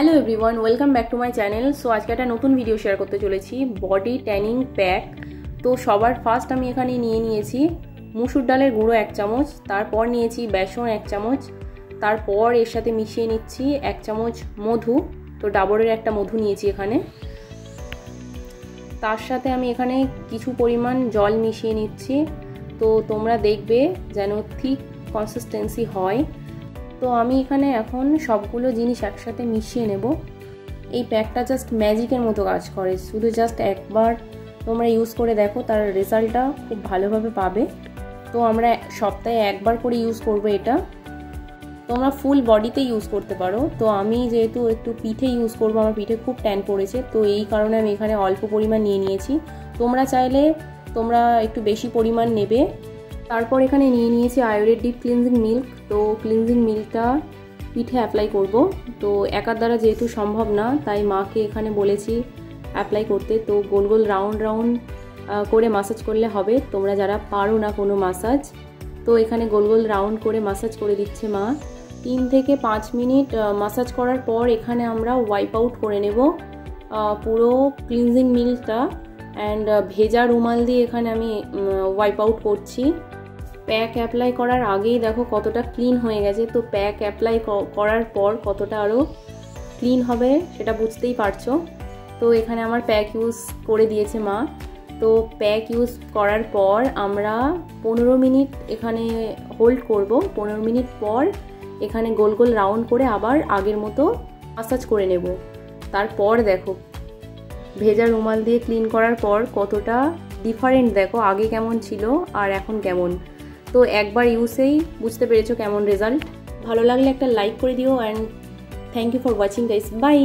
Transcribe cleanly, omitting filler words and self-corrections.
Hello everyone, welcome back to my channel. So আজকে একটা নতুন ভিডিও শেয়ার করতে চলেছি, বডি ট্যানিং প্যাক। তো সবার ফার্স্ট আমি এখানে নিয়েছি মুসুর ডালের গুঁড়ো 1 চামচ, তারপর নিয়েছি বেসন 1 চামচ, তারপর এর সাথে মিশিয়ে নিচ্ছি 1 চামচ মধু। তো ডাবরের একটা মধু নিয়েছি এখানে। তার সাথে আমি এখানে কিছু পরিমাণ জল মিশিয়ে নিচ্ছি। তো তোমরা দেখবে যেন ঠিক কনসিস্টেন্সি হয়। তো আমি এখানে এখন সবগুলো জিনিস একসাথে মিশিয়ে নেব। এই প্যাকটা জাস্ট ম্যাজিকের মতো কাজ করে, শুধু জাস্ট একবার তোমরা ইউজ করে দেখো, তার রেজাল্টটা খুব ভালোভাবে পাবে। তো আমরা সপ্তাহে একবার করে ইউজ করব এটা। তোমরা ফুল বডিতে ইউজ করতে পারো। তো আমি যেহেতু একটু পিঠে ইউজ করব, আমার পিঠে খুব ট্যান পড়েছে, তো এই কারণে আমি এখানে অল্প পরিমাণ নিয়েছি। তোমরা চাইলে তোমরা একটু বেশি পরিমাণ নেবে। তারপর এখানে নিয়েছি আয়োডেড ডিপ ক্লিনজিং মিল্ক। তো ক্লিনজিং মিল্কটা পিঠে অ্যাপ্লাই করব। তো একার দ্বারা যেহেতু সম্ভব না, তাই মাকে এখানে বলেছি অ্যাপ্লাই করতে। তো গোল গোল রাউন্ড রাউন্ড করে মাসাজ করলে হবে, তোমরা যারা পারো না কোনো মাসাজ। তো এখানে গোল গোল রাউন্ড করে মাসাজ করে দিচ্ছে মা। 3 থেকে 5 মিনিট মাসাজ করার পর এখানে আমরা ওয়াইপ আউট করে নেব পুরো ক্লিনজিং মিল্কটা। অ্যান্ড ভেজা রুমাল দিয়ে এখানে আমি ওয়াইপ আউট করছি। প্যাক অ্যাপ্লাই করার আগেই দেখো কতটা ক্লিন হয়ে গেছে। তো প্যাক অ্যাপ্লাই করার পর কতটা আরও ক্লিন হবে সেটা বুঝতেই পারছো। তো এখানে আমার প্যাক ইউজ করে দিয়েছে মা। তো প্যাক ইউজ করার পর আমরা 15 মিনিট এখানে হোল্ড করব। 15 মিনিট পর এখানে গোল গোল রাউন্ড করে আবার আগের মতো মাসাজ করে নেব। তারপর দেখো ভেজা রুমাল দিয়ে ক্লিন করার পর কতটা ডিফারেন্ট, দেখো আগে কেমন ছিল আর এখন কেমন। তো একবার ইউজেই বুঝতে পেরেছো কেমন রেজাল্ট। ভালো লাগলে একটা লাইক করে দিও। And thank you for watching guys, by.